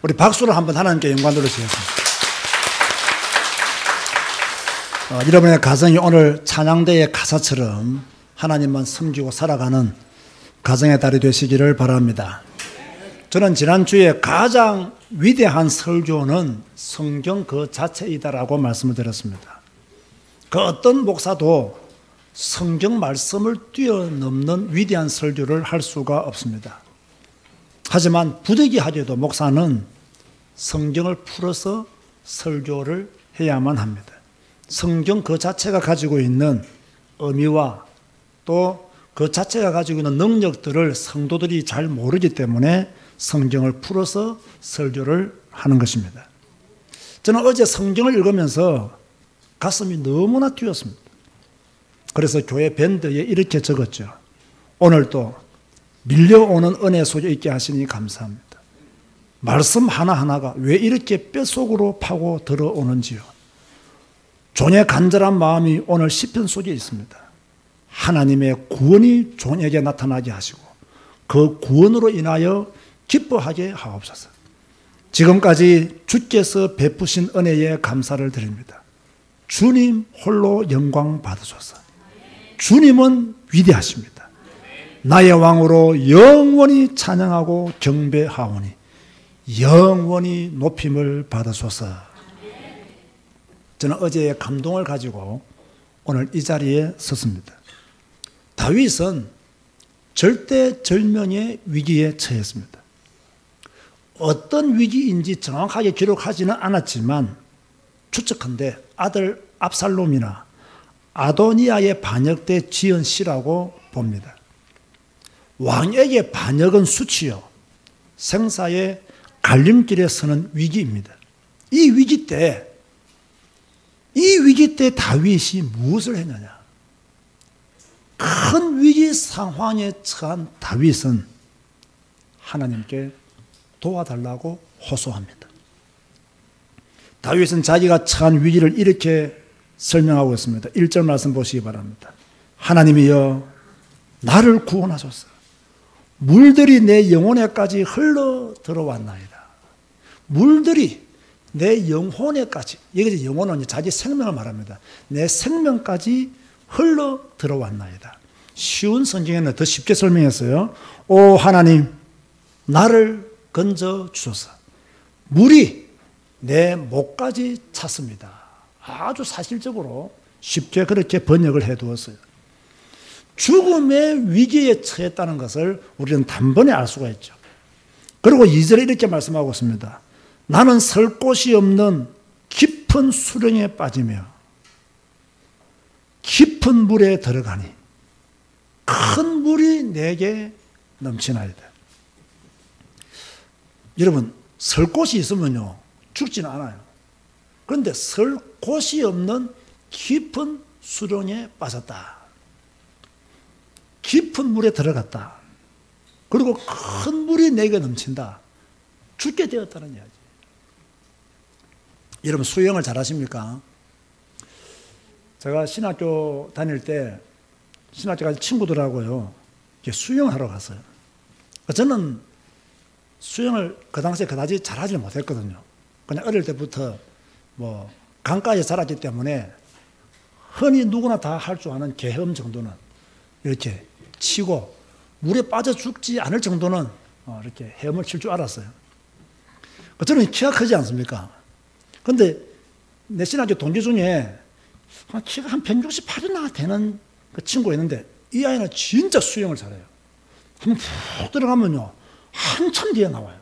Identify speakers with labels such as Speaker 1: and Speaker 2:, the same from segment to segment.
Speaker 1: 우리 박수를 한번 하나님께 영광 돌려주시겠습니다. 여러분의 가정이 오늘 찬양대의 가사처럼 하나님만 섬기고 살아가는 가정의 달이 되시기를 바랍니다. 저는 지난주에 가장 위대한 설교는 성경 그 자체이다라고 말씀을 드렸습니다. 그 어떤 목사도 성경 말씀을 뛰어넘는 위대한 설교를 할 수가 없습니다. 하지만 부득이하게도 목사는 성경을 풀어서 설교를 해야만 합니다. 성경 그 자체가 가지고 있는 의미와 또 그 자체가 가지고 있는 능력들을 성도들이 잘 모르기 때문에 성경을 풀어서 설교를 하는 것입니다. 저는 어제 성경을 읽으면서 가슴이 너무나 뛰었습니다. 그래서 교회 밴드에 이렇게 적었죠. 오늘도 밀려오는 은혜 속에 있게 하시니 감사합니다. 말씀 하나하나가 왜 이렇게 뼛속으로 파고 들어오는지요. 종의 간절한 마음이 오늘 시편 속에 있습니다. 하나님의 구원이 종에게 나타나게 하시고 그 구원으로 인하여 기뻐하게 하옵소서. 지금까지 주께서 베푸신 은혜에 감사를 드립니다. 주님 홀로 영광 받으소서. 주님은 위대하십니다. 나의 왕으로 영원히 찬양하고 경배하오니 영원히 높임을 받으소서. 저는 어제의 감동을 가지고 오늘 이 자리에 섰습니다. 다윗은 절대절명의 위기에 처했습니다. 어떤 위기인지 정확하게 기록하지는 않았지만 추측한데 아들 압살롬이나 아도니아의 반역 때 지은 시라고 봅니다. 왕에게 반역은 수치요, 생사의 갈림길에 서는 위기입니다. 이 위기 때 다윗이 무엇을 했느냐? 큰 위기 상황에 처한 다윗은 하나님께 도와달라고 호소합니다. 다윗은 자기가 처한 위기를 이렇게 설명하고 있습니다. 1절 말씀 보시기 바랍니다. 하나님이여 나를 구원하소서. 물들이 내 영혼에까지 흘러 들어왔나이다. 물들이 내 영혼에까지, 여기서 영혼은 자기 생명을 말합니다. 내 생명까지 흘러 들어왔나이다. 쉬운 성경에는 더 쉽게 설명했어요. 오 하나님, 나를 건져 주소서. 물이 내 목까지 찼습니다. 아주 사실적으로 쉽게 그렇게 번역을 해두었어요. 죽음의 위기에 처했다는 것을 우리는 단번에 알 수가 있죠. 그리고 2절에 이렇게 말씀하고 있습니다. 나는 설 곳이 없는 깊은 수렁에 빠지며 깊은 물에 들어가니 큰 물이 내게 넘치나이다. 여러분, 설 곳이 있으면요 죽지는 않아요. 그런데 설 곳이 없는 깊은 수렁에 빠졌다. 깊은 물에 들어갔다. 그리고 큰 물이 내게 넘친다. 죽게 되었다는 이야기. 여러분 수영을 잘 하십니까? 제가 신학교 다닐 때 신학교 갈 친구들하고요 수영하러 갔어요. 저는 수영을 그 당시에 그다지 잘하지 못했거든요. 그냥 어릴 때부터 뭐 강가에 자랐기 때문에 흔히 누구나 다 할 줄 아는 계엄 정도는 이렇게 치고 물에 빠져 죽지 않을 정도는 이렇게 헤엄을 칠 줄 알았어요. 저는 키가 크지 않습니까? 그런데 내 신학교 동기 중에 키가 한 168이나 되는 그 친구가 있는데 이 아이는 진짜 수영을 잘해요. 한번 푹 들어가면요 한참 뒤에 나와요.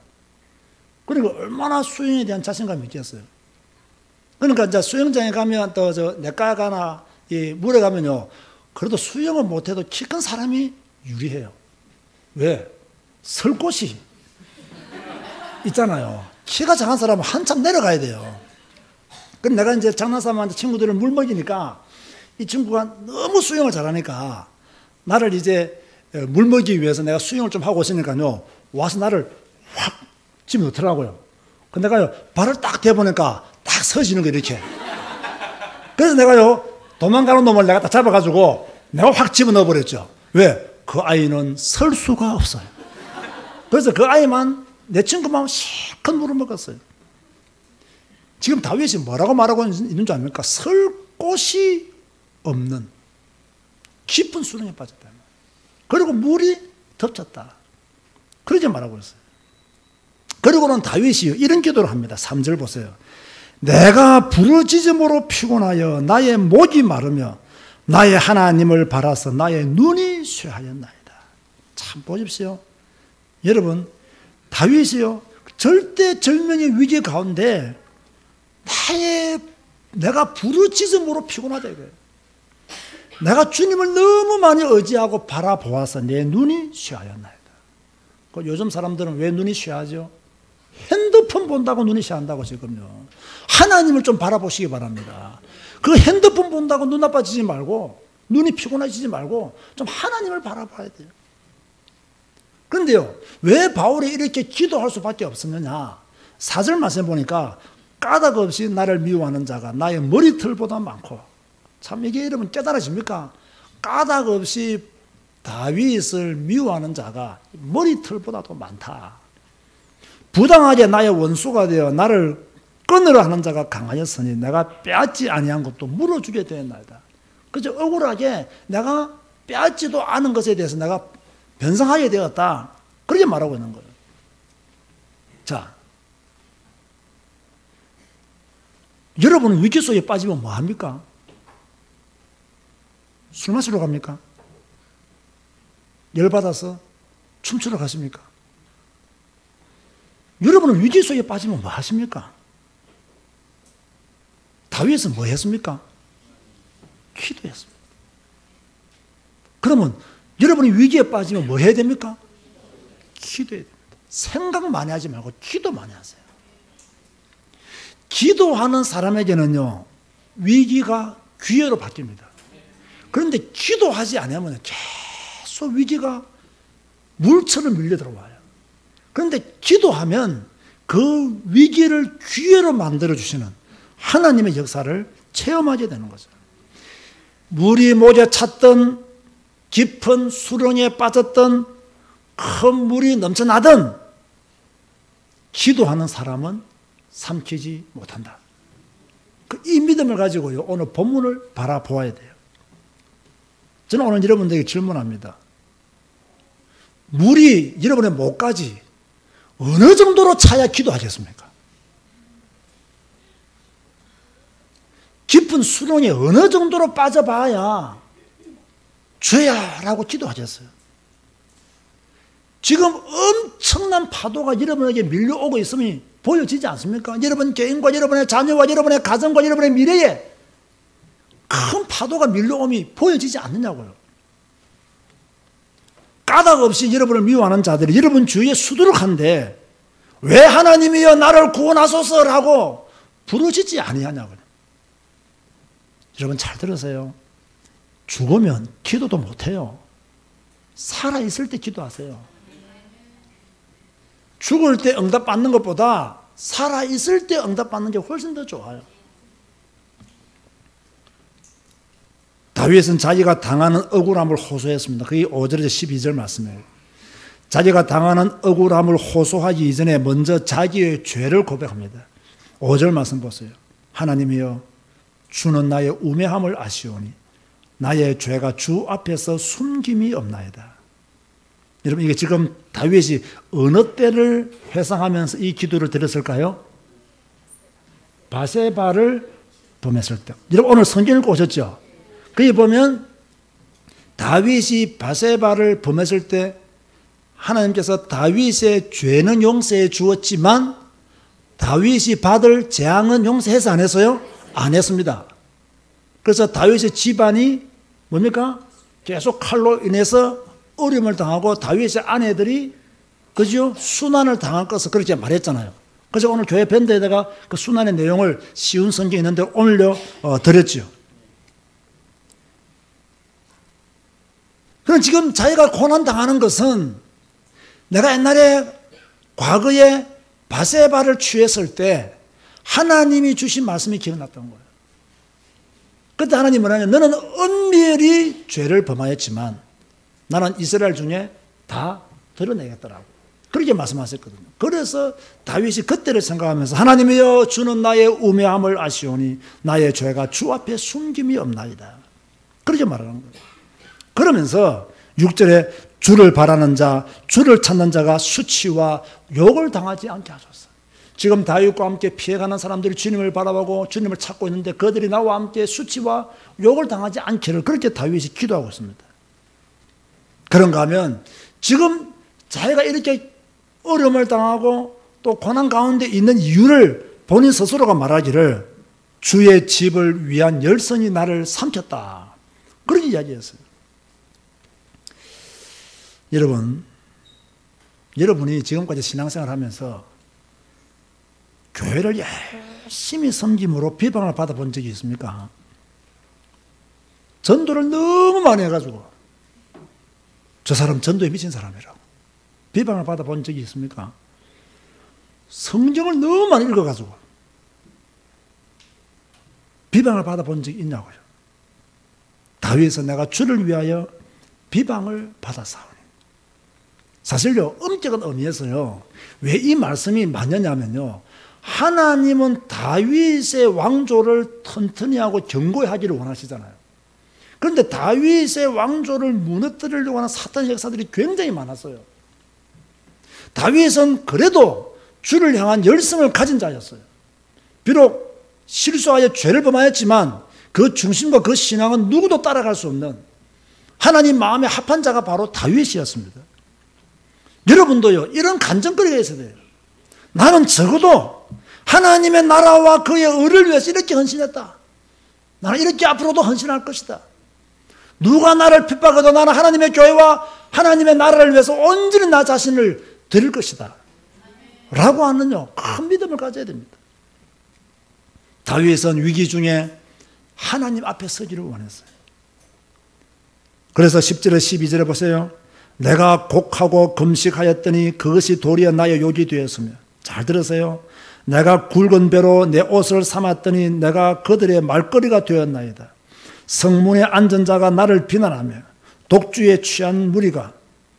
Speaker 1: 그리고 얼마나 수영에 대한 자신감이 있겠어요. 그러니까 이제 수영장에 가면 또 저 냇가에 가나 이 물에 가면요 그래도 수영을 못해도 키 큰 사람이 유리해요. 왜? 설 곳이 있잖아요. 키가 작은 사람은 한참 내려가야 돼요. 그럼 내가 이제 장난삼아한테 친구들을 물 먹이니까 이 친구가 너무 수영을 잘하니까 나를 이제 물 먹이기 위해서 내가 수영을 좀 하고 있으니까요 와서 나를 확 집어넣더라고요. 근데 내가요 발을 딱 대보니까 딱 서지는 거 이렇게. 그래서 내가요 도망가는 놈을 내가 딱 잡아가지고 내가 확 집어넣어버렸죠. 왜? 그 아이는 설 수가 없어요. 그래서 그 아이만 내 친구 마음 실컷 물어먹었어요. 지금 다윗이 뭐라고 말하고 있는 줄 압니까? 설 곳이 없는 깊은 수렁에 빠졌다. 그리고 물이 덮쳤다. 그렇게 말하고 있어요. 그리고는 다윗이 이런 기도를 합니다. 3절 보세요. 내가 부르짖음으로 피곤하여 나의 목이 마르며 나의 하나님을 바라서 나의 눈이 쇠하였나이다. 참 보십시오. 여러분, 다윗이요, 절대절명의 위기 가운데 내가 부르짖음으로 피곤하다 이거예요. 내가 주님을 너무 많이 의지하고 바라보아서 내 눈이 쇠하였나이다. 요즘 사람들은 왜 눈이 쇠하죠? 핸드폰 본다고 눈이 쇠한다고 지금요. 하나님을 좀 바라보시기 바랍니다. 그 핸드폰 본다고 눈 나빠지지 말고, 눈이 피곤해지지 말고 좀 하나님을 바라봐야 돼요. 그런데요, 왜 바울이 이렇게 기도할 수밖에 없었느냐? 4절 말씀 보니까 까닭 없이 나를 미워하는 자가 나의 머리털보다 많고, 참 이게 여러분 깨달아집니까? 까닭 없이 다윗을 미워하는 자가 머리털보다도 많다. 부당하게 나의 원수가 되어 나를 끊으려 하는 자가 강하였으니 내가 빼앗지 아니한 것도 물어주게 되었나이다. 그저 억울하게 내가 빼앗지도 않은 것에 대해서 내가 변상하게 되었다. 그렇게 말하고 있는 거예요. 자, 여러분은 위기 속에 빠지면 뭐 합니까? 술 마시러 갑니까? 열받아서 춤추러 가십니까? 여러분은 위기 속에 빠지면 뭐 하십니까? 다윗은 뭐 했습니까? 기도했습니다. 그러면 여러분이 위기에 빠지면 뭐 해야 됩니까? 기도해야 됩니다. 생각 많이 하지 말고 기도 많이 하세요. 기도하는 사람에게는요, 위기가 기회로 바뀝니다. 그런데 기도하지 않으면 계속 위기가 물처럼 밀려 들어와요. 그런데 기도하면 그 위기를 기회로 만들어주시는 하나님의 역사를 체험하게 되는 거죠. 물이 모자 찼던 깊은 수렁에 빠졌던 큰 물이 넘쳐나던 기도하는 사람은 삼키지 못한다. 이 믿음을 가지고요, 오늘 본문을 바라보아야 돼요. 저는 오늘 여러분들에게 질문합니다. 물이 여러분의 목까지 어느 정도로 차야 기도하겠습니까? 깊은 수렁에 어느 정도로 빠져봐야 주야 라고 기도하겠어요? 지금 엄청난 파도가 여러분에게 밀려오고 있음이 보여지지 않습니까? 여러분 개인과 여러분의 자녀와 여러분의 가정과 여러분의 미래에 큰 파도가 밀려옴이 보여지지 않느냐고요. 까닭 없이 여러분을 미워하는 자들이 여러분 주위에 수두룩한데 왜 하나님이여 나를 구원하소서라고 부르짖지 아니하냐고요. 여러분 잘 들으세요. 죽으면 기도도 못해요. 살아있을 때 기도하세요. 죽을 때 응답받는 것보다 살아있을 때 응답받는 게 훨씬 더 좋아요. 다윗은 자기가 당하는 억울함을 호소했습니다. 그게 5절에서 12절 말씀이에요. 자기가 당하는 억울함을 호소하기 이전에 먼저 자기의 죄를 고백합니다. 5절 말씀 보세요. 하나님이여 주는 나의 우매함을 아시오니 나의 죄가 주 앞에서 숨김이 없나이다. 여러분 이게 지금 다윗이 어느 때를 회상하면서 이 기도를 드렸을까요? 바세바를 범했을 때. 여러분 오늘 성경 읽고 오셨죠? 거기 보면 다윗이 바세바를 범했을 때 하나님께서 다윗의 죄는 용서해 주었지만 다윗이 받을 재앙은 용서해서 안 했어요? 안 했습니다. 그래서 다윗의 집안이 뭡니까? 계속 칼로 인해서 어려움을 당하고 다윗의 아내들이 그죠? 순환을 당할 것을 그렇게 말했잖아요. 그래서 오늘 교회 밴드에다가 그 순환의 내용을 쉬운 성경에 있는데 올려 드렸죠. 그럼 지금 자기가 고난 당하는 것은 내가 옛날에 과거에 바세바를 취했을 때 하나님이 주신 말씀이 기억났던 거예요. 그때 하나님은 뭐냐면 너는 은밀히 죄를 범하였지만 나는 이스라엘 중에 다 드러내겠더라고. 그렇게 말씀하셨거든요. 그래서 다윗이 그때를 생각하면서 하나님이여 주는 나의 우매함을 아시오니 나의 죄가 주 앞에 숨김이 없나이다. 그렇게 말하는 거예요. 그러면서 6절에 주를 바라는 자, 주를 찾는 자가 수치와 욕을 당하지 않게 하소서. 지금 다윗과 함께 피해가는 사람들이 주님을 바라보고 주님을 찾고 있는데 그들이 나와 함께 수치와 욕을 당하지 않기를 그렇게 다윗이 기도하고 있습니다. 그런가 하면 지금 자기가 이렇게 어려움을 당하고 또 고난 가운데 있는 이유를 본인 스스로가 말하기를 주의 집을 위한 열성이 나를 삼켰다. 그렇게 이야기했어요. 여러분이 지금까지 신앙생활을 하면서 교회를 열심히 섬김으로 비방을 받아본 적이 있습니까? 전도를 너무 많이 해가지고 저 사람 전도에 미친 사람이라고 비방을 받아본 적이 있습니까? 성경을 너무 많이 읽어가지고 비방을 받아본 적이 있냐고요. 다윗은 내가 주를 위하여 비방을 받았사오니. 사실요, 엄격한 의미에서요, 왜 이 말씀이 맞느냐면요, 하나님은 다윗의 왕조를 튼튼히 하고 견고히 하기를 원하시잖아요. 그런데 다윗의 왕조를 무너뜨리려고 하는 사탄의 역사들이 굉장히 많았어요. 다윗은 그래도 주를 향한 열성을 가진 자였어요. 비록 실수하여 죄를 범하였지만 그 중심과 그 신앙은 누구도 따라갈 수 없는 하나님 마음에 합한 자가 바로 다윗이었습니다. 여러분도요, 이런 간증거리가 있어야 돼요. 나는 적어도 하나님의 나라와 그의 의를 위해서 이렇게 헌신했다. 나는 이렇게 앞으로도 헌신할 것이다. 누가 나를 핍박해도 나는 하나님의 교회와 하나님의 나라를 위해서 온전히 나 자신을 드릴 것이다. 라고 하는요, 큰 믿음을 가져야 됩니다. 다윗은 위기 중에 하나님 앞에 서기를 원했어요. 그래서 10절에 12절에 보세요. 내가 곡하고 금식하였더니 그것이 도리어 나의 욕이 되었으며. 잘 들으세요. 내가 굵은 배로 내 옷을 삼았더니 내가 그들의 말거리가 되었나이다. 성문에 앉은 자가 나를 비난하며 독주에 취한 무리가,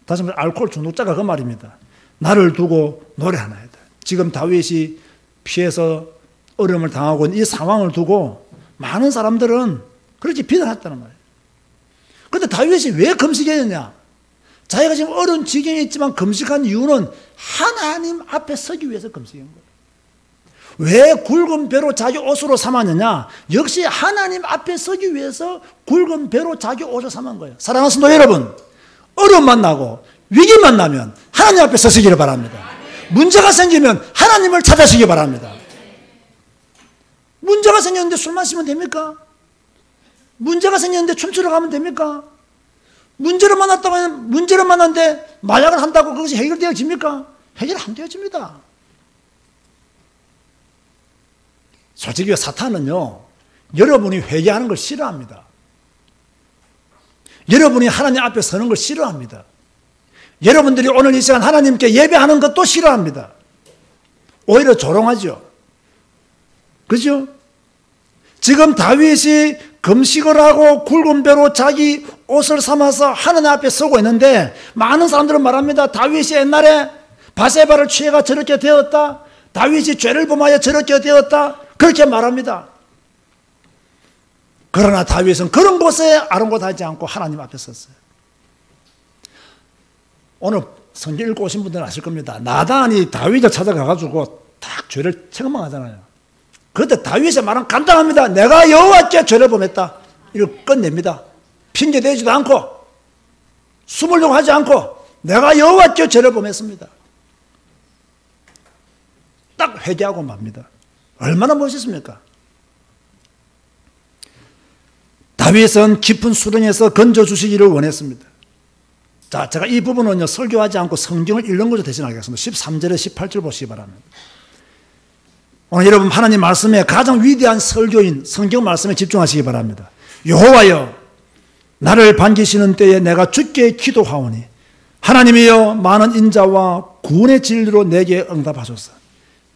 Speaker 1: 다시 말해 알코올 중독자가 그 말입니다. 나를 두고 노래하나이다. 지금 다윗이 피해서 어려움을 당하고 있는 이 상황을 두고 많은 사람들은 그렇게 비난했다는 말이에요. 그런데 다윗이 왜 금식했느냐? 자기가 지금 어려운 지경에 있지만 금식한 이유는 하나님 앞에 서기 위해서 금식한 거예요. 왜 굵은 배로 자기 옷으로 삼았느냐? 역시 하나님 앞에 서기 위해서 굵은 배로 자기 옷을 삼은 거예요. 사랑하는 성도 여러분, 어려움 만나고 위기 만나면 하나님 앞에 서시기를 바랍니다. 문제가 생기면 하나님을 찾아시기 바랍니다. 문제가 생겼는데 술 마시면 됩니까? 문제가 생겼는데 춤추러 가면 됩니까? 문제를 만났다고 하면 문제를 만났는데 마약을 한다고 그것이 해결되어집니까? 해결 안 되어집니다. 솔직히 사탄은요, 여러분이 회개하는 걸 싫어합니다. 여러분이 하나님 앞에 서는 걸 싫어합니다. 여러분들이 오늘 이 시간 하나님께 예배하는 것도 싫어합니다. 오히려 조롱하죠. 그죠? 지금 다윗이 금식을 하고 굵은 배로 자기 옷을 삼아서 하나님 앞에 서고 있는데 많은 사람들은 말합니다. 다윗이 옛날에 바세바를 취해가 저렇게 되었다. 다윗이 죄를 범하여 저렇게 되었다. 그렇게 말합니다. 그러나 다윗은 그런 곳에 아랑곳하지 않고 하나님 앞에 섰어요. 오늘 성경 읽고 오신 분들은 아실 겁니다. 나단이 다윗을 찾아가가지고 딱 죄를 책망하잖아요. 그때 다윗의 말은 간단합니다. 내가 여호와께 죄를 범했다. 이걸 끝냅니다. 핑계대지도 않고 숨으려고 하지 않고 내가 여호와께 죄를 범했습니다. 딱 회개하고 맙니다. 얼마나 멋있습니까? 다윗은 깊은 수렁에서 건져주시기를 원했습니다. 자, 제가 이 부분은요, 설교하지 않고 성경을 읽는 것으로 대신하겠습니다. 13절에 18절 보시기 바랍니다. 오늘 여러분 하나님 말씀에 가장 위대한 설교인 성경 말씀에 집중하시기 바랍니다. 여호와여, 나를 반기시는 때에 내가 주께 기도하오니 하나님이여 많은 인자와 구원의 진리로 내게 응답하소서.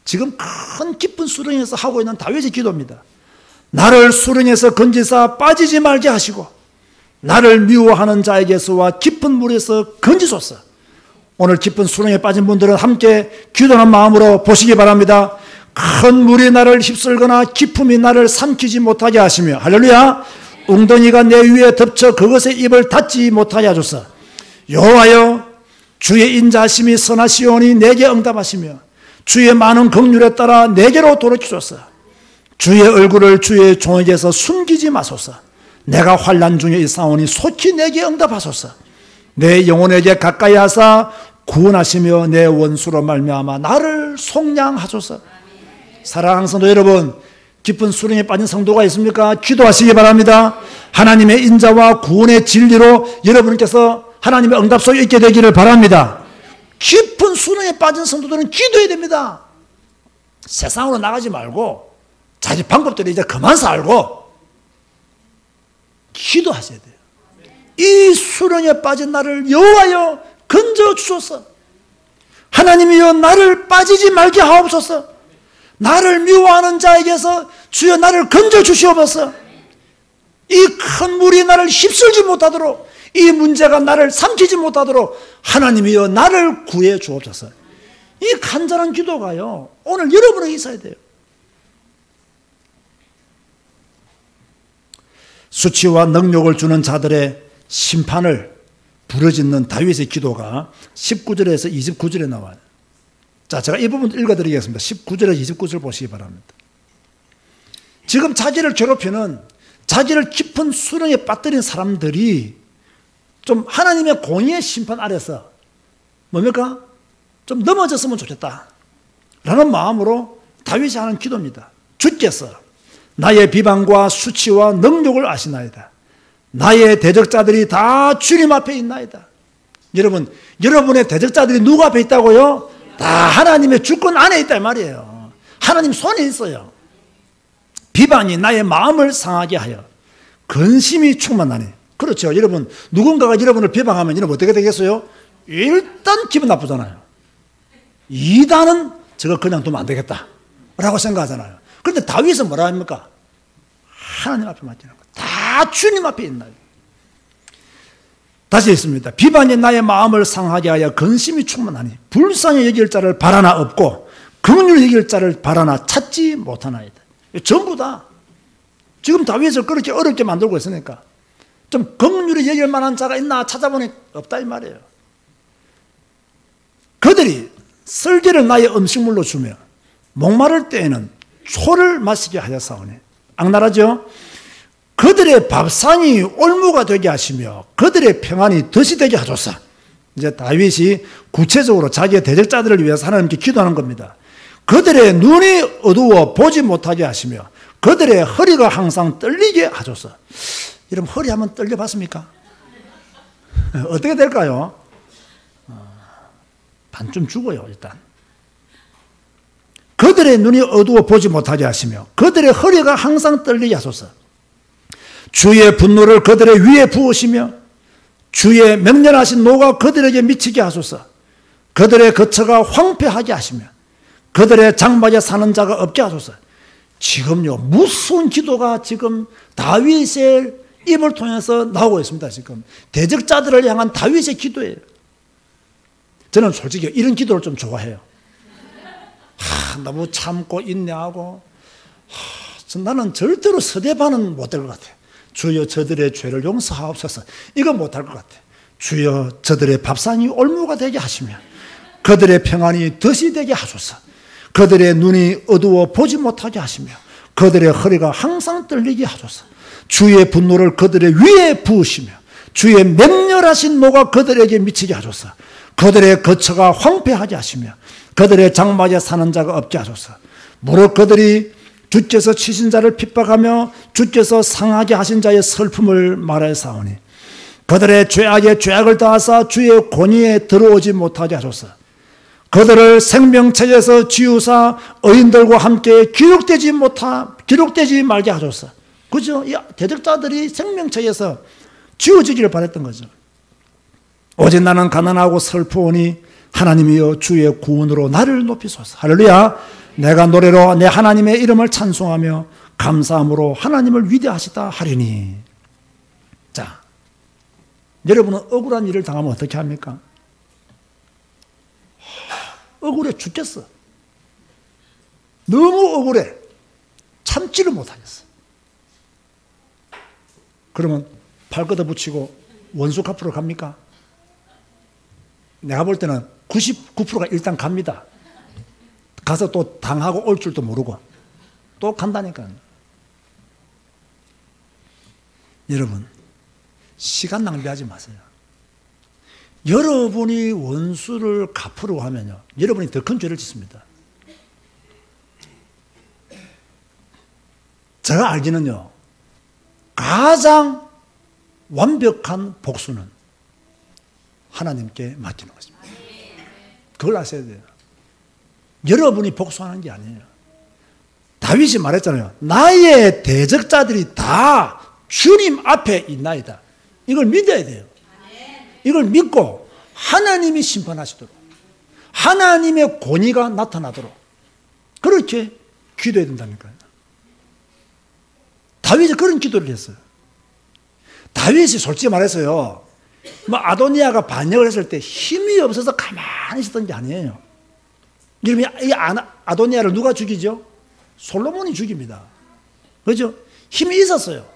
Speaker 1: 지금 큰 깊은 수렁에서 하고 있는 다윗의 기도입니다. 나를 수렁에서 건지사 빠지지 말게 하시고 나를 미워하는 자에게서와 깊은 물에서 건지소서. 오늘 깊은 수렁에 빠진 분들은 함께 기도하는 마음으로 보시기 바랍니다. 큰 물이 나를 휩쓸거나 깊음이 나를 삼키지 못하게 하시며, 할렐루야, 웅덩이가 내 위에 덮쳐 그것에 입을 닫지 못하게 하소서. 여호와여, 주의 인자하심이 선하시오니 내게 응답하시며 주의 많은 긍휼에 따라 내게로 돌이키소서. 주의 얼굴을 주의 종에게서 숨기지 마소서. 내가 환난 중에 있사오니 속히 내게 응답하소서. 내 영혼에게 가까이 하사 구원하시며 내 원수로 말미암아 나를 속량하소서. 사랑하는 성도 여러분, 깊은 수렁에 빠진 성도가 있습니까? 기도하시기 바랍니다. 하나님의 인자와 구원의 진리로 여러분께서 하나님의 응답 속에 있게 되기를 바랍니다. 깊은 수렁에 빠진 성도들은 기도해야 됩니다. 세상으로 나가지 말고 자기 방법대로 이제 그만 살고 기도하셔야 돼요. 이 수렁에 빠진 나를 여호와여 건져 주소서. 하나님이여 나를 빠지지 말게 하옵소서. 나를 미워하는 자에게서 주여 나를 건져 주시옵소서. 이 큰 물이 나를 휩쓸지 못하도록, 이 문제가 나를 삼키지 못하도록 하나님이여 나를 구해 주옵소서. 이 간절한 기도가요, 오늘 여러분에게 있어야 돼요. 수치와 능욕을 주는 자들의 심판을 부르짖는 다윗의 기도가 19절에서 29절에 나와요. 자, 제가 이 부분 읽어드리겠습니다. 19절에서 29절 보시기 바랍니다. 지금 자기를 괴롭히는, 자기를 깊은 수렁에 빠뜨린 사람들이 좀 하나님의 공의의 심판 아래서 뭡니까? 좀 넘어졌으면 좋겠다 라는 마음으로 다윗이 하는 기도입니다. 주께서 나의 비방과 수치와 능욕을 아시나이다. 나의 대적자들이 다 주님 앞에 있나이다. 여러분, 여러분의 대적자들이 누구 앞에 있다고요? 다 하나님의 주권 안에 있다 이 말이에요. 하나님 손에 있어요. 비방이 나의 마음을 상하게 하여 근심이 충만하니. 그렇죠. 여러분, 누군가가 여러분을 비방하면 여러분 어떻게 되겠어요? 일단 기분 나쁘잖아요. 2단은 저거 그냥 두면 안 되겠다 라고 생각하잖아요. 그런데 다윗은 뭐라 합니까? 하나님 앞에 맡기는 거. 다 주님 앞에 있나요? 다시 있습니다. 비방이 나의 마음을 상하게 하여 근심이 충만하니 불쌍히 여길 자를 바라나 없고 긍휼히 여길 자를 바라나 찾지 못하나이다. 전부 다 지금 다윗을 그렇게 어렵게 만들고 있으니까 좀 긍휼히 여길 만한 자가 있나 찾아보니 없다 이 말이에요. 그들이 쓸개를 나의 음식물로 주며 목마를 때에는 초를 마시게 하였사오니. 악랄하죠? 그들의 밥상이 올무가 되게 하시며 그들의 평안이 덫이 되게 하소서. 이제 다윗이 구체적으로 자기의 대적자들을 위해서 하나님께 기도하는 겁니다. 그들의 눈이 어두워 보지 못하게 하시며 그들의 허리가 항상 떨리게 하소서. 여러분, 허리 한번 떨려봤습니까? 어떻게 될까요? 반쯤 죽어요. 일단 그들의 눈이 어두워 보지 못하게 하시며 그들의 허리가 항상 떨리게 하소서. 주의 분노를 그들의 위에 부으시며 주의 맹렬하신 노가 그들에게 미치게 하소서. 그들의 거처가 황폐하게 하시며 그들의 장막에 사는 자가 없게 하소서. 지금요, 무서운 기도가 지금 다윗의 입을 통해서 나오고 있습니다. 지금 대적자들을 향한 다윗의 기도예요. 저는 솔직히 이런 기도를 좀 좋아해요. 너무 참고 인내하고, 나는 절대로 서대반은 못 될 것 같아요. 주여 저들의 죄를 용서하옵소서. 이거 못할 것 같아요. 주여 저들의 밥상이 올무가 되게 하시며 그들의 평안이 덫이 되게 하소서. 그들의 눈이 어두워 보지 못하게 하시며 그들의 허리가 항상 떨리게 하소서. 주의 분노를 그들의 위에 부으시며 주의 맹렬하신 노가 그들에게 미치게 하소서. 그들의 거처가 황폐하게 하시며 그들의 장막에 사는 자가 없게 하소서. 무릇 그들이 주께서 치신 자를 핍박하며 주께서 상하게 하신 자의 슬픔을 말하사오니 그들의 죄악에 죄악을 더하사 주의 권위에 들어오지 못하게 하소서. 그들을 생명책에서 지우사 의인들과 함께 기록되지 말게 하소서. 그죠? 이 대적자들이 생명책에서 지워지기를 바랬던 거죠. 오직 나는 가난하고 슬프오니 하나님이여 주의 구원으로 나를 높이소서. 할렐루야. 내가 노래로 내 하나님의 이름을 찬송하며 감사함으로 하나님을 위대하시다 하리니. 자, 여러분은 억울한 일을 당하면 어떻게 합니까? 억울해 죽겠어. 너무 억울해. 참지를 못하겠어. 그러면 팔 걷어붙이고 원수 갚으러 갑니까? 내가 볼 때는 99%가 일단 갑니다. 가서 또 당하고 올 줄도 모르고 또 간다니까요. 여러분, 시간 낭비하지 마세요. 여러분이 원수를 갚으려고 하면요, 여러분이 더 큰 죄를 짓습니다. 제가 알기는요, 가장 완벽한 복수는 하나님께 맡기는 것입니다. 그걸 아셔야 돼요. 여러분이 복수하는 게 아니에요. 다윗이 말했잖아요. 나의 대적자들이 다 주님 앞에 있나이다. 이걸 믿어야 돼요. 이걸 믿고 하나님이 심판하시도록, 하나님의 권위가 나타나도록 그렇게 기도해야 된다니까요. 다윗이 그런 기도를 했어요. 다윗이 솔직히 말해서요, 뭐 아도니아가 반역을 했을 때 힘이 없어서 가만히 있었던 게 아니에요. 여러분, 이 아도니아를 누가 죽이죠? 솔로몬이 죽입니다. 그렇죠? 힘이 있었어요.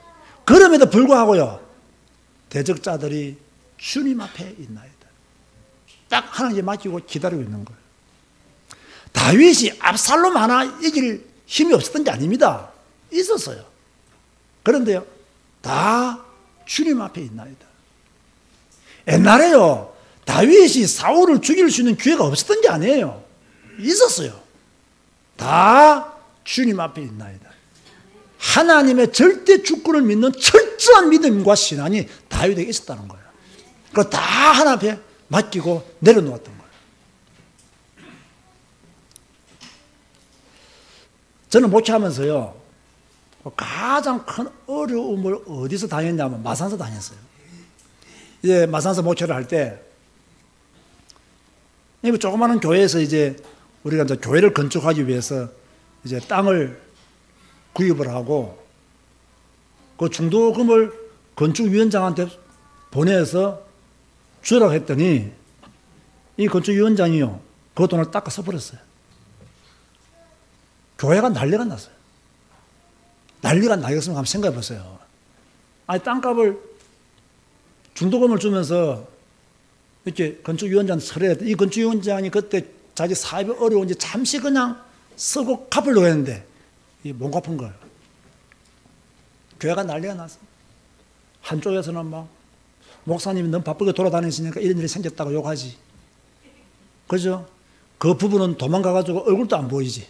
Speaker 1: 그럼에도 불구하고요, 대적자들이 주님 앞에 있나이다. 딱 하나님께 맡기고 기다리고 있는 거예요. 다윗이 압살롬 하나 이길 힘이 없었던 게 아닙니다. 있었어요. 그런데요, 다 주님 앞에 있나이다. 옛날에요, 다윗이 사울을 죽일 수 있는 기회가 없었던 게 아니에요. 있었어요. 다 주님 앞에 있나이다. 하나님의 절대 주권을 믿는 철저한 믿음과 신앙이 다윗에게 있었다는 거예요. 그걸 다 하나님 앞에 맡기고 내려놓았던 거예요. 저는 목회하면서요, 가장 큰 어려움을 어디서 당했냐면 마산서 다녔어요. 이제 마산서 목회를 할 때, 조그마한 교회에서 이제 우리가 이제 교회를 건축하기 위해서 이제 땅을 구입을 하고 그 중도금을 건축위원장한테 보내서 주라고 했더니 이 건축위원장이요, 그 돈을 닦아 써버렸어요. 교회가 난리가 났어요. 난리가 나겠으면 한번 생각해 보세요. 아니, 땅값을 중도금을 주면서 이렇게 건축위원장한테 설해야 돼. 이 건축위원장이 그때 자기 사업이 어려운지 잠시 그냥 쓰고 갚으려고 했는데 못 갚은 거예요. 교회가 난리가 났어요. 한쪽에서는 막 목사님이 너무 바쁘게 돌아다니시니까 이런 일이 생겼다고 욕하지. 그죠? 그 부부는 도망가가지고 얼굴도 안 보이지.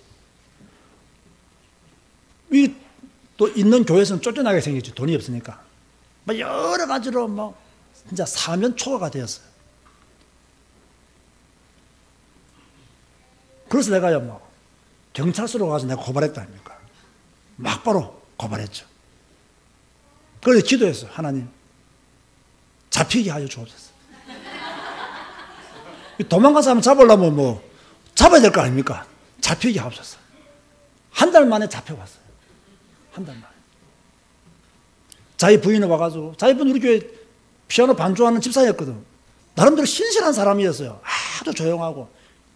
Speaker 1: 이 또 있는 교회에서는 쫓겨나게 생겼지. 돈이 없으니까. 막 여러 가지로 막 진짜 사면 초과가 되었어요. 그래서 내가요, 뭐 경찰서로 가서 내가 고발했다 아닙니까? 막바로 고발했죠. 그래서 기도했어요. 하나님, 잡히게 하여 주옵소서. 도망간 사람 잡으려면 뭐 잡아야 될 거 아닙니까? 잡히게 하옵소서. 한 달 만에 잡혀왔어요. 한 달 만에. 자기 부인이 와가지고, 자기 부인 우리 교회 피아노 반주하는 집사였거든. 나름대로 신실한 사람이었어요. 아주 조용하고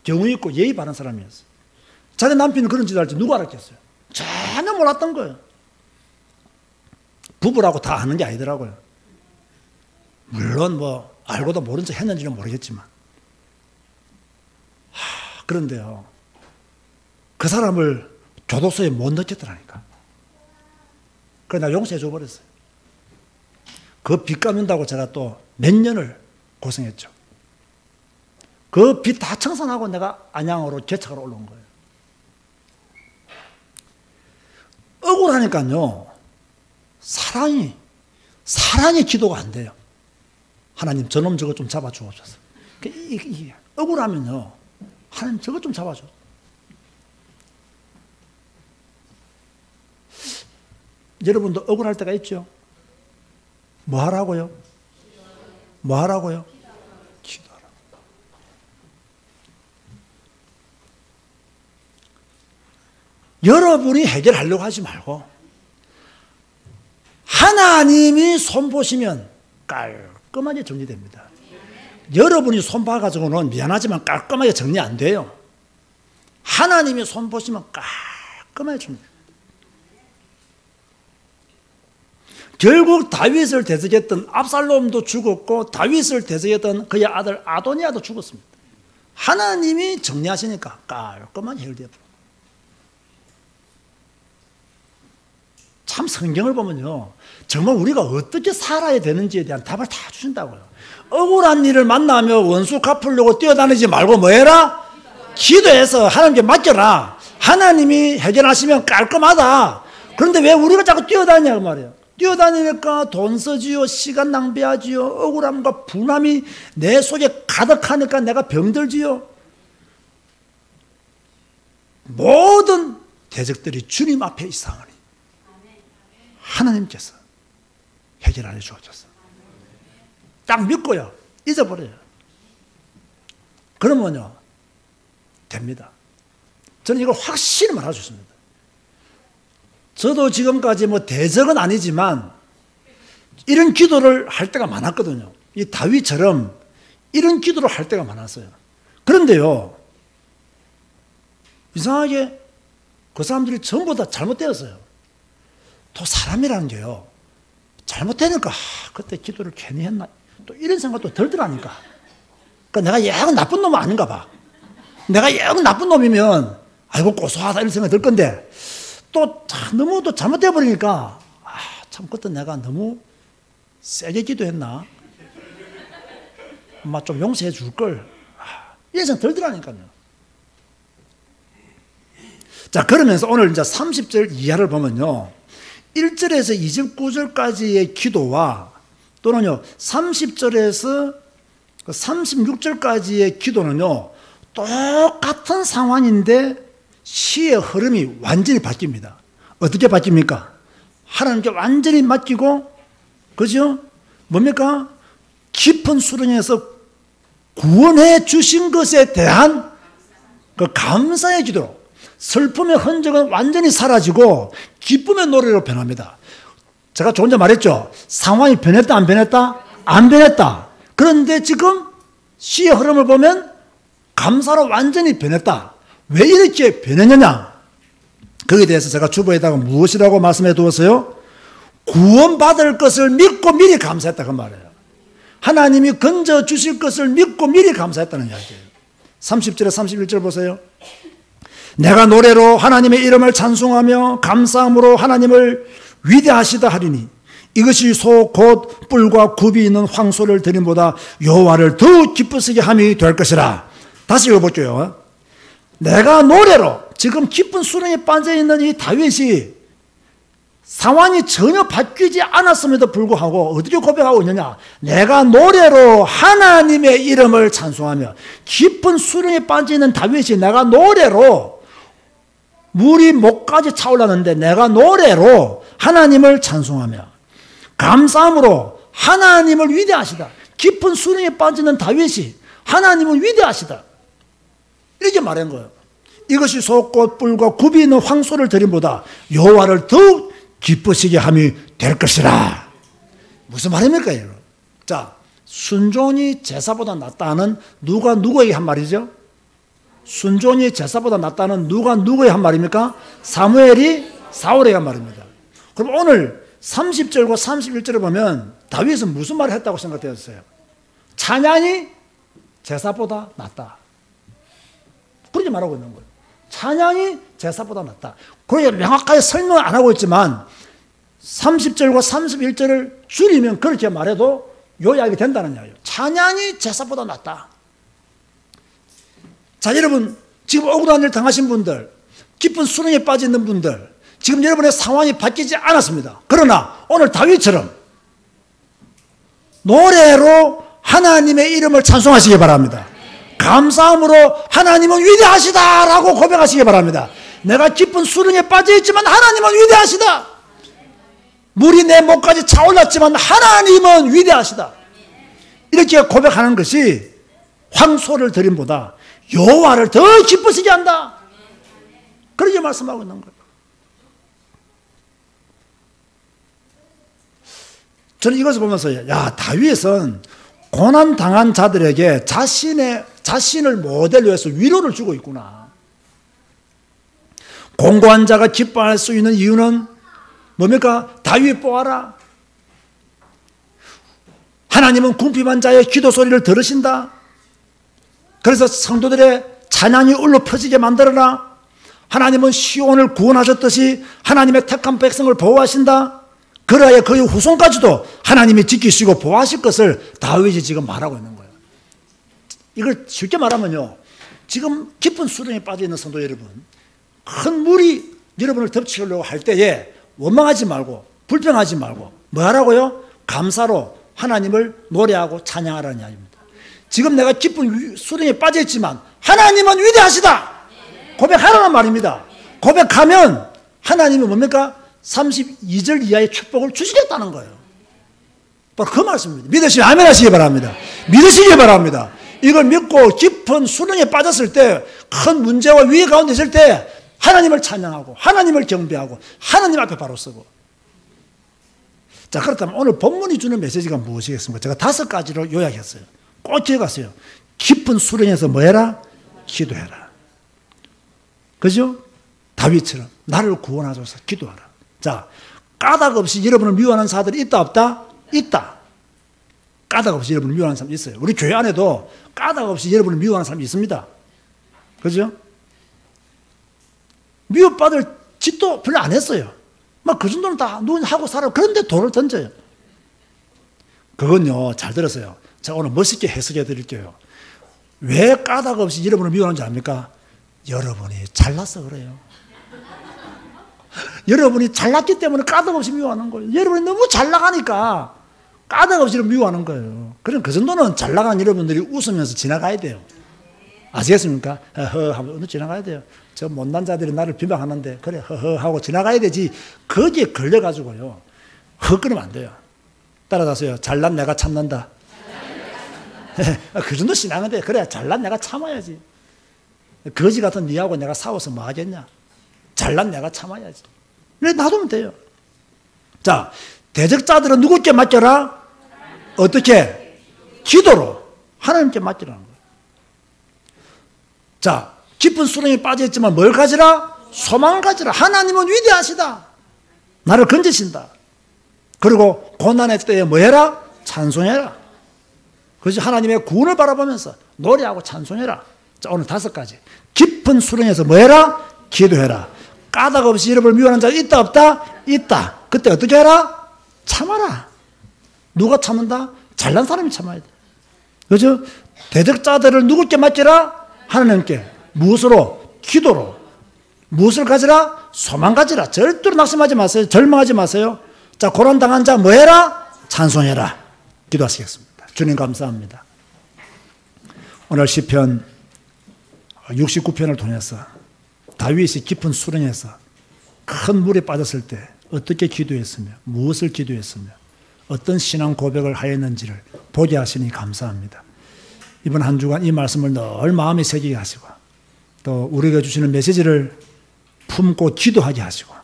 Speaker 1: 경우 있고 예의 바른 사람이었어요. 자기 남편이 그런 짓을 할지 누가 알았겠어요? 전혀 몰랐던 거예요. 부부라고 다 아는 게 아니더라고요. 물론 뭐 알고도 모른 척 했는지는 모르겠지만. 그런데요, 그 사람을 교도소에 못 넣겠더라니까. 그래서 나 용서해 줘버렸어요. 그 빚 갚는다고 제가 또 몇 년을 고생했죠. 그 빚 다 청산하고 내가 안양으로 개척하러 올라온 거예요. 억울하니까요, 사랑이 기도가 안 돼요. 하나님, 저놈 저거 좀 잡아주옵소서. 억울하면요, 하나님 저거 좀 잡아줘. 여러분도 억울할 때가 있죠? 뭐 하라고요? 뭐 하라고요? 기도하라고. 여러분이 해결하려고 하지 말고 하나님이 손보시면 깔끔하게 정리됩니다. 여러분이 손봐가지고는 미안하지만 깔끔하게 정리 안 돼요. 하나님이 손 보시면 깔끔해 줍니다. 결국 다윗을 대적했던 압살롬도 죽었고 다윗을 대적했던 그의 아들 아도니아도 죽었습니다. 하나님이 정리하시니까 깔끔하게 해결되어버려요. 참 성경을 보면요, 정말 우리가 어떻게 살아야 되는지에 대한 답을 다 주신다고요. 억울한 일을 만나며 원수 갚으려고 뛰어다니지 말고 뭐 해라? 기도해서 하나님께 맡겨라. 하나님이 해결하시면 깔끔하다. 그런데 왜 우리가 자꾸 뛰어다니냐고 말이에요. 뛰어다니니까 돈 쓰지요, 시간 낭비하지요, 억울함과 분함이 내 속에 가득하니까 내가 병들지요. 모든 대적들이 주님 앞에 있사오니 하나님께서 해결하여 주어졌어. 딱 믿고요, 잊어버려요. 그러면요, 됩니다. 저는 이걸 확실히 말할 수 있습니다. 저도 지금까지 뭐 대적은 아니지만 이런 기도를 할 때가 많았거든요. 이 다윗처럼 이런 기도를 할 때가 많았어요. 그런데요, 이상하게 그 사람들이 전부 다 잘못되었어요. 또 사람이라는 게요, 잘못되니까 그때 기도를 괜히 했나 또 이런 생각도 들더라니까. 그러니까 내가 영 나쁜 놈은 아닌가 봐. 내가 영 나쁜 놈이면 아이고 고소하다 이런 생각이 들 건데 또 너무 또 잘못돼 버리니까 참 그때 내가 너무 세게 기도했나? 엄마 좀 용서해 줄걸. 이런 생각 들더라니까요. 자, 그러면서 오늘 이제 30절 이하를 보면요, 1절에서 29절까지의 기도와 또는요 30절에서 36절까지의 기도는요 똑같은 상황인데 시의 흐름이 완전히 바뀝니다. 어떻게 바뀝니까? 하나님께 완전히 맡기고, 그죠? 뭡니까? 깊은 수렁에서 구원해 주신 것에 대한 그 감사의 기도로, 슬픔의 흔적은 완전히 사라지고 기쁨의 노래로 변합니다. 제가 조금 전에 말했죠. 상황이 변했다 안 변했다? 안 변했다. 그런데 지금 시의 흐름을 보면 감사로 완전히 변했다. 왜 이렇게 변했느냐? 거기에 대해서 제가 주보에다가 무엇이라고 말씀해 두었어요? 구원받을 것을 믿고 미리 감사했다 그 말이에요. 하나님이 건져 주실 것을 믿고 미리 감사했다는 이야기예요. 30절에 31절 보세요. 내가 노래로 하나님의 이름을 찬송하며 감사함으로 하나님을 위대하시다 하리니 이것이 소 곧 뿔과 굽이 있는 황소를 드림보다 여호와를 더욱 기쁘시게 함이 될 것이라. 다시 읽어볼게요. 내가 노래로, 지금 깊은 수렁에 빠져있는 이 다윗이 상황이 전혀 바뀌지 않았음에도 불구하고 어떻게 고백하고 있느냐? 내가 노래로 하나님의 이름을 찬송하며, 깊은 수렁에 빠져있는 다윗이 내가 노래로, 물이 목까지 차올랐는데 내가 노래로 하나님을 찬송하며 감사함으로 하나님을 위대하시다. 깊은 수렁에 빠지는 다윗이 하나님은 위대하시다 이렇게 말한 거예요. 이것이 소꽃 뿔과 굽이 있는 황소를 드림보다 여호와를 더욱 기쁘시게 함이 될 것이라. 무슨 말입니까 이거? 자, 순종이 제사보다 낫다는 누가 누구에게 한 말이죠? 순종이 제사보다 낫다는 누가 누구에게 한 말입니까? 사무엘이 사울에게 한 말입니다. 그럼 오늘 30절과 31절을 보면 다윗은 무슨 말을 했다고 생각되었어요? 찬양이 제사보다 낫다. 그렇게 말하고 있는 거예요. 찬양이 제사보다 낫다. 그렇게 명확하게 설명을 안 하고 있지만 30절과 31절을 줄이면 그렇게 말해도 요약이 된다는 이야기예요. 찬양이 제사보다 낫다. 자, 여러분 지금 억울한 일 당하신 분들, 깊은 수렁에 빠져 있는 분들, 지금 여러분의 상황이 바뀌지 않았습니다. 그러나 오늘 다윗처럼 노래로 하나님의 이름을 찬송하시기 바랍니다. 감사함으로 하나님은 위대하시다라고 고백하시기 바랍니다. 내가 깊은 수렁에 빠져있지만 하나님은 위대하시다. 물이 내 목까지 차올랐지만 하나님은 위대하시다. 이렇게 고백하는 것이 황소를 드림보다 여호와를 더 기쁘시게 한다. 그렇게 말씀하고 있는 거예요. 저는 이것을 보면서 야, 다윗은 고난당한 자들에게 자신을 모델로 해서 위로를 주고 있구나. 공고한 자가 기뻐할 수 있는 이유는 뭡니까? 다윗 보아라. 하나님은 궁핍한 자의 기도 소리를 들으신다. 그래서 성도들의 찬양이 울려 퍼지게 만들어라. 하나님은 시온을 구원하셨듯이 하나님의 택한 백성을 보호하신다. 그러하여 그의 후손까지도 하나님이 지키시고 보호하실 것을 다윗이 지금 말하고 있는 거예요. 이걸 쉽게 말하면요, 지금 깊은 수렁에 빠져있는 성도 여러분, 큰 물이 여러분을 덮치려고 할 때에 원망하지 말고 불평하지 말고 뭐 하라고요? 감사로 하나님을 노래하고 찬양하라는 이야기입니다. 지금 내가 깊은 수렁에 빠져있지만 하나님은 위대하시다 고백하라는 말입니다. 고백하면 하나님은 뭡니까? 32절 이하의 축복을 주시겠다는 거예요. 바로 그 말씀입니다. 믿으시면 아멘 하시기 바랍니다. 믿으시기 바랍니다. 이걸 믿고 깊은 수렁에 빠졌을 때, 큰 문제와 위기 가운데 있을 때 하나님을 찬양하고 하나님을 경배하고 하나님 앞에 바로 서고. 자, 그렇다면 오늘 본문이 주는 메시지가 무엇이겠습니까? 제가 5가지로 요약했어요. 꼭 기억하세요. 깊은 수렁에서 뭐 해라? 기도해라. 그죠? 다윗처럼 나를 구원하소서 기도하라. 자, 까닭 없이 여러분을 미워하는 사람들이 있다 없다? 있다. 까닭 없이 여러분을 미워하는 사람이 있어요. 우리 교회 안에도 까닭 없이 여러분을 미워하는 사람이 있습니다. 그죠? 미워받을 짓도 별로 안 했어요. 막 그 정도는 다 하고 살아. 그런데 돌을 던져요. 그건요, 잘 들었어요. 제가 오늘 멋있게 해석해 드릴게요. 왜 까닭 없이 여러분을 미워하는지 압니까? 여러분이 잘났어 그래요. 여러분이 잘났기 때문에 까닭 없이 미워하는 거예요. 여러분이 너무 잘 나가니까 까닭 없이 미워하는 거예요. 그럼 그 정도는 잘 나간 여러분들이 웃으면서 지나가야 돼요. 아시겠습니까? 허허 하고 지나가야 돼요. 저 못난 자들이 나를 비방하는데 그래 허허 하고 지나가야 되지. 거기에 걸려가지고요 헛걸으면 안 돼요. 따라가세요. 잘난 내가 참는다. 그 정도 신앙인데 그래 잘난 내가 참아야지. 거지 같은 니하고 내가 싸워서 뭐 하겠냐. 잘난 내가 참아야지. 그래 놔두면 돼요. 자, 대적자들은 누구께 맡겨라? 어떻게? 기도로 하나님께 맡기라는 거예요. 자, 깊은 수렁에 빠져있지만 뭘 가지라? 소망을 가지라. 하나님은 위대하시다. 나를 건지신다. 그리고 고난의 때에 뭐 해라? 찬송해라. 그래서 하나님의 구원을 바라보면서 노래하고 찬송해라. 자, 오늘 5가지. 깊은 수렁에서 뭐 해라? 기도해라. 까닭 없이 여러분을 미워하는 자가 있다 없다? 있다. 그때 어떻게 해라? 참아라. 누가 참는다? 잘난 사람이 참아야 돼. 그죠? 대적자들을 누구께 맡기라? 하나님께. 무엇으로? 기도로. 무엇을 가지라? 소망 가지라. 절대로 낙심하지 마세요. 절망하지 마세요. 자, 고난당한 자 뭐 해라? 찬송해라. 기도하시겠습니다. 주님 감사합니다. 오늘 시편 69편을 통해서 다윗이 깊은 수렁에서 큰 물에 빠졌을 때 어떻게 기도했으며 무엇을 기도했으며 어떤 신앙 고백을 하였는지를 보게 하시니 감사합니다. 이번 한 주간 이 말씀을 늘 마음에 새기게 하시고 또 우리가 주시는 메시지를 품고 기도하게 하시고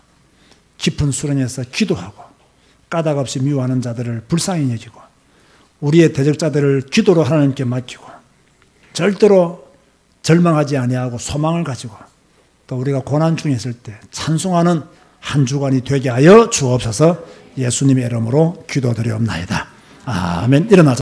Speaker 1: 깊은 수렁에서 기도하고 까닭 없이 미워하는 자들을 불쌍히 여기고 우리의 대적자들을 기도로 하나님께 맡기고 절대로 절망하지 아니하고 소망을 가지고 또 우리가 고난 중에 있을 때 찬송하는 한 주간이 되게 하여 주옵소서. 예수님의 이름으로 기도드리옵나이다. 아멘. 일어나자.